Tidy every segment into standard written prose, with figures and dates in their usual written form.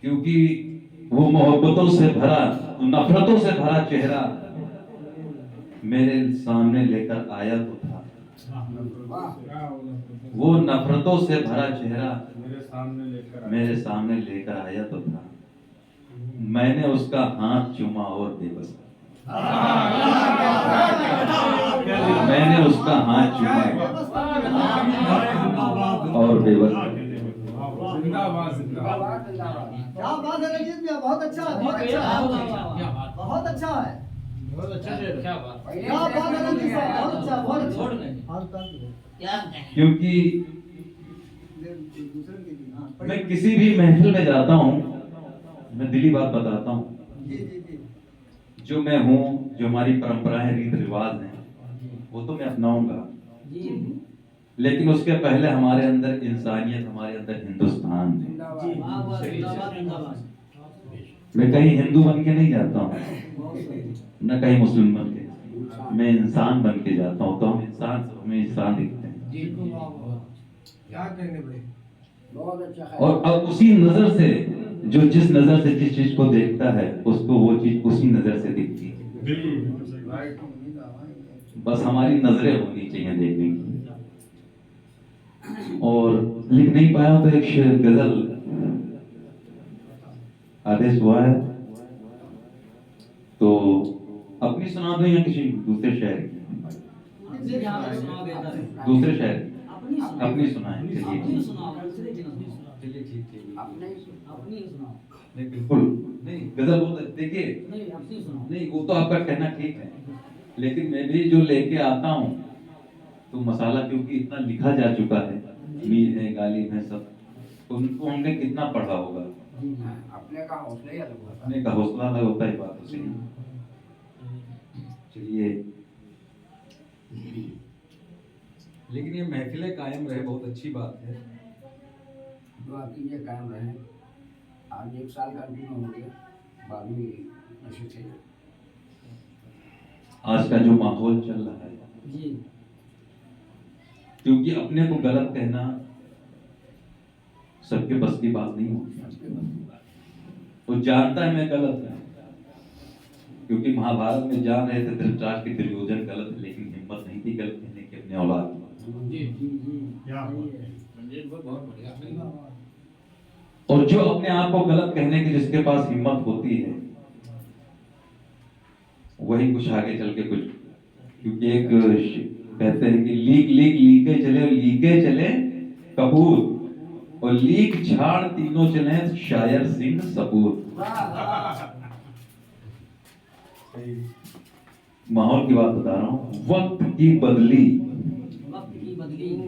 क्योंकि वो मोहब्बतों से भरा, नफरतों से भरा चेहरा मेरे सामने लेकर आया तो था। वो नफरतों से भरा चेहरा मेरे सामने लेकर आया तो था। मैंने उसका हाथ चूमा और बेबस, मैंने उसका हाथ चूमा और बेबस। क्या बात है रंजीत भैया, बहुत अच्छा है, बहुत अच्छा है, बहुत अच्छा है, बहुत अच्छा है। क्या बात क्या बात है रंजीत साहब, बहुत अच्छा, बहुत अच्छा। क्योंकि मैं किसी भी महफिल में जाता हूँ, मैं दिली बात बताता हूँ। जी जी जी जो मैं हूँ, जो हमारी परंपराएं रीत रिवाज हैं, वो तो मैं अपनाऊंगा, लेकिन उसके पहले हमारे अंदर इंसानियत, हमारे अंदर हिंदुस्तान है। मैं कहीं हिंदू बन के नहीं जाता हूँ, न कहीं मुस्लिम बन के, मैं इंसान बन के जाता हूँ। तो हम इंसान, हमें इंसान दिखते हैं। और अब उसी नजर से, जो जिस नजर से जिस चीज को देखता है, उसको वो चीज उसी नजर से दिखती है। बस हमारी नजरें होनी चाहिए देखने की। और लिख नहीं पाया तो एक शेर, गजल आदेश हुआ है, तो अपनी सुना दो या किसी दूसरे शहर की? दूसरे शहर की अपनी सुनाए। चलिए चलिए ठीक, नहीं बिल्कुल नहीं, गजल बोल देखिए, नहीं वो तो आपका कहना ठीक है, लेकिन मैं भी जो लेके आता हूँ तो मसाला, क्योंकि इतना लिखा जा चुका है, मीर है, गालिब है, सब, तो उनको हमने कितना पढ़ा होगा। अपने का हौसला ही अलग होता है। अपने का हौसला अलग होता है, बात तो सही। चलिए, लेकिन ये महफिलें कायम रहे, बहुत अच्छी बात है। दुआ कीजिए कायम रहे। आज 1 साल कंटिन्यू हो गया, 12वीं नशे से। आज का जो माहौल चल रहा है, क्योंकि अपने को गलत कहना सबके बस की बात नहीं होती। वो जानता है मैं गलत है, क्योंकि महाभारत में जान रहे थे धृतराष्ट्र के दुर्योधन गलत है, लेकिन हिम्मत नहीं थी गलत कहने की अपने औलाद की। और जो अपने आप को गलत कहने की जिसके पास हिम्मत होती है, वही कुछ आगे चल के कुछ, क्योंकि एक कहते हैं कि लीके चले कपूर, और लीक झाड़ तीनों चले शायर सिंह सपूर। माहौल की बात बता रहा हूँ। वक्त की बदली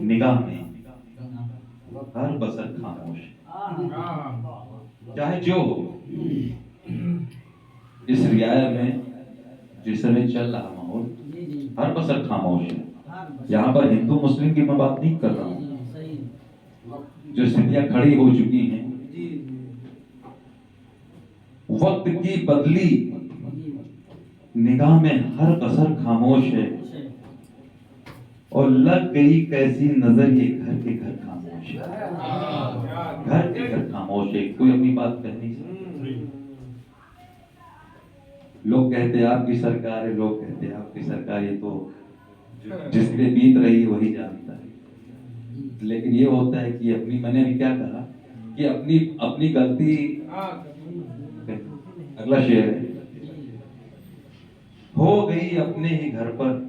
निगाह में हर बसर खामोश, चाहे जो हो। इस रियाया में जिस समय चल रहा माहौल, हर बसर खामोश है। यहाँ पर हिंदू मुस्लिम की मैं बात नहीं कर रहा हूँ, जो स्थितियां खड़ी हो चुकी हैं। वक्त की बदली निगाह में हर बसर खामोश है, और लग गई कैसी नजर ये घर के घर खामोश है। घर के घर खामोश है, कोई अपनी बात कह नहीं सकता। लोग कहते हैं आपकी सरकार है, लोग कहते हैं आपकी सरकार, ये तो जिसके बीत रही है वही जानता है। लेकिन ये होता है कि अपनी, मैंने अभी क्या कहा कि अपनी अपनी गलती। अगला शेर है, हो गई अपने ही घर पर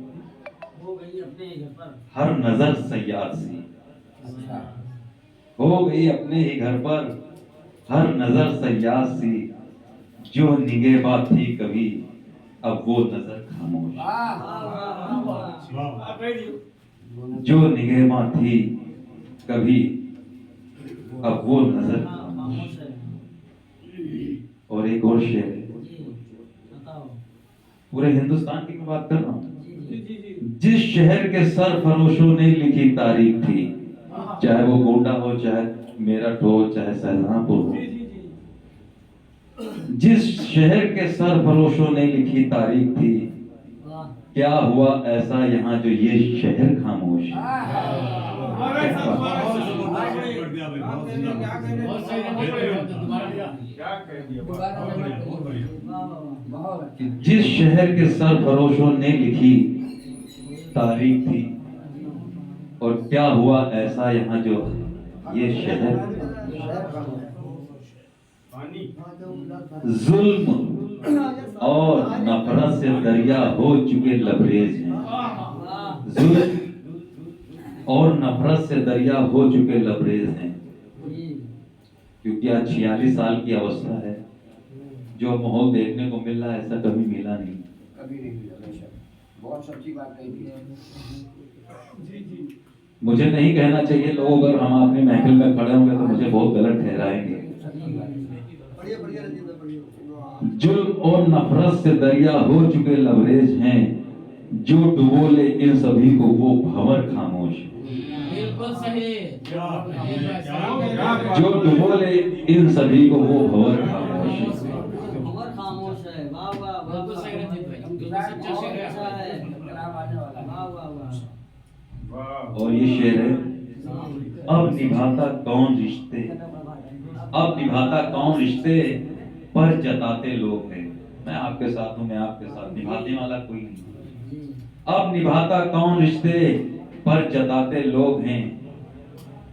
हर नजर सयाद सी। हो गई अपने ही घर पर हर नजर सयाद सी, जो निगहबा थी कभी अब वो नजर खामोश। जो निगहबा थी कभी अब वो नजर खामोश। और एक और शेर है, पूरे हिंदुस्तान की मैं बात कर रहा हूँ। जिस शहर के सरफरोशों ने लिखी तारीख थी, चाहे वो गोंडा हो, चाहे मेरठ हो, चाहे शाहजहांपुर हो, जिस शहर के सरफरोशों ने लिखी तारीख थी, क्या हुआ ऐसा यहाँ जो ये शहर खामोश है। बहुत कि जिस शहर के सरफरोशों ने लिखी तारीख थी और क्या हुआ ऐसा यहाँ जो ये शहर जुल्म और नफरत से दरिया हो चुके लबरेज हैं। जुल्म और नफरत से दरिया हो चुके लबरेज हैं, क्योंकि आज 46 साल की अवस्था है। जो माहौल देखने को मिल रहा है ऐसा कभी मिला नहीं, कभी नहीं मिला। बेशक बहुत सच्ची बात कही थी। मुझे नहीं कहना चाहिए। लोग अगर हम अपनी महफिल में खड़े होंगे तो मुझे बहुत गलत ठहराएंगे। जुल्म और नफरत से दरिया हो चुके लबरेज हैं, जो डुबोले इन सभी को वो भंवर खामोश। बिल्कुल सही। जो डुबोले इन सभी को वो भंवर खामोश। खबर खामोश है। वाह वाह वाह, बिल्कुल सही रंजीत भाई, बिल्कुल सच्चा शेर है। अच्छा है। वाह वाह वाह। और ये शेर है, अब निभाता कौन रिश्ते, अब निभाता कौन रिश्ते, पर जताते लोग हैं। मैं आपके साथ हूँ, मैं आपके साथ, निभाने वाला कोई नहीं। अब निभाता कौन रिश्ते, पर जताते लोग हैं।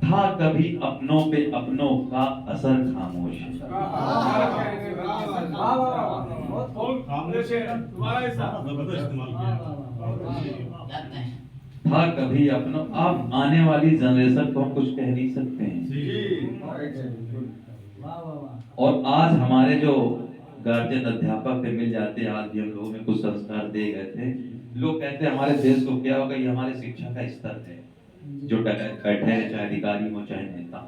था कभी अपनों पे अपनों का असर खामोश। था कभी अपनों, अब आने वाली जनरेशन को हम कुछ कह नहीं सकते हैं। और आज हमारे जो गार्जियन अध्यापक थे मिल जाते हैं, आज भी हम लोगों में कुछ संस्कार दिए गए थे। लोग कहते हैं हमारे देश को क्या होगा, ये हमारे शिक्षा का स्तर है। जो डकैत बैठे हैं, चाहे अधिकारी हो चाहे नेता,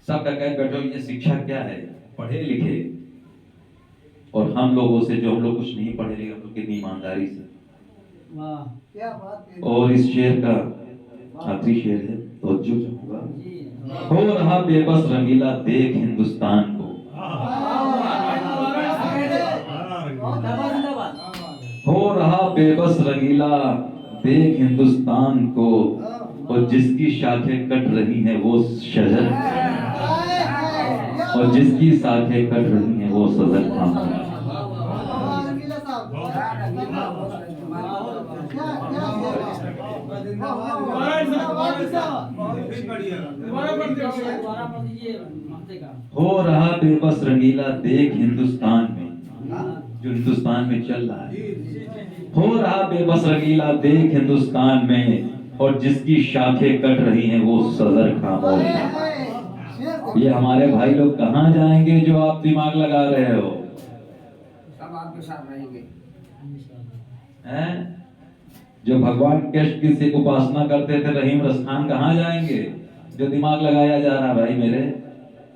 सब डकैत बैठे हो, ये शिक्षा क्या है, पढ़े लिखे। और हम लोगों से जो हम लोग कुछ नहीं पढ़े लिखे, हम लोग कितनी ईमानदारी से। वाह क्या बात है। और इस शेर का आखिरी शेर है, तो जो होगा, हो रहा बेबस रंगीला देख हिंदुस्तान को। हो रहा बेबस रंगीला देख हिंदुस्तान को, और जिसकी शाखें कट रही हैं वो शजर, और जिसकी शाखें कट रही हैं वो सजर खामोश। हो रहा बेबस रंगीला देख हिंदुस्तान में, जो हिंदुस्तान में चल रहा है। हो रहा बेबस रंगीला देख हिंदुस्तान में, और जिसकी शाखें कट रही हैं वो सजर खामोश। ये हमारे भाई लोग कहाँ जाएंगे जो आप दिमाग लगा रहे हो? सब आपके साथ रहेंगे। हैं? जो भगवान कृष्ण की से उपासना करते थे रहीम रस्थान, कहाँ जाएंगे? जो दिमाग लगाया जा रहा भाई मेरे।